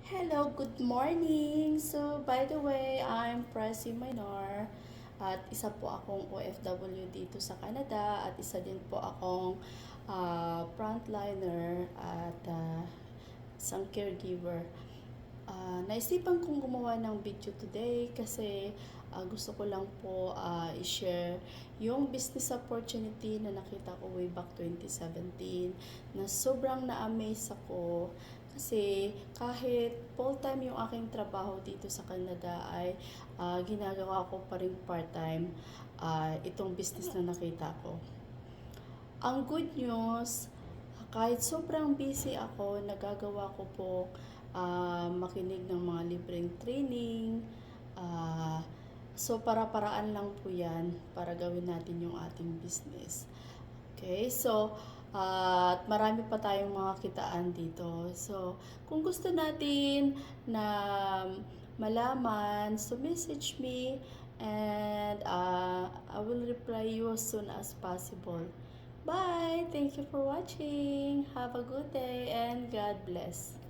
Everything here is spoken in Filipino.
Hello, good morning! So, by the way, I'm Presi Minor at isa po akong OFW dito sa Canada at isa din po akong frontliner at isang caregiver. Naisipan kong gumawa ng video today kasi gusto ko lang po i-share yung business opportunity na nakita ko way back 2017 na sobrang na-amaze ako kasi kahit full-time yung aking trabaho dito sa Canada ay ginagawa ko pa rin part-time itong business na nakita ko. Ang good news, kahit sobrang busy ako, nagagawa ko po makinig ng mga libreng training. Uh, so, para-paraan lang po yan para gawin natin yung ating business. Okay, so, at marami pa tayong mga kitaan dito. So, kung gusto natin na malaman, so message me and I will reply you as soon as possible. Bye! Thank you for watching. Have a good day and God bless.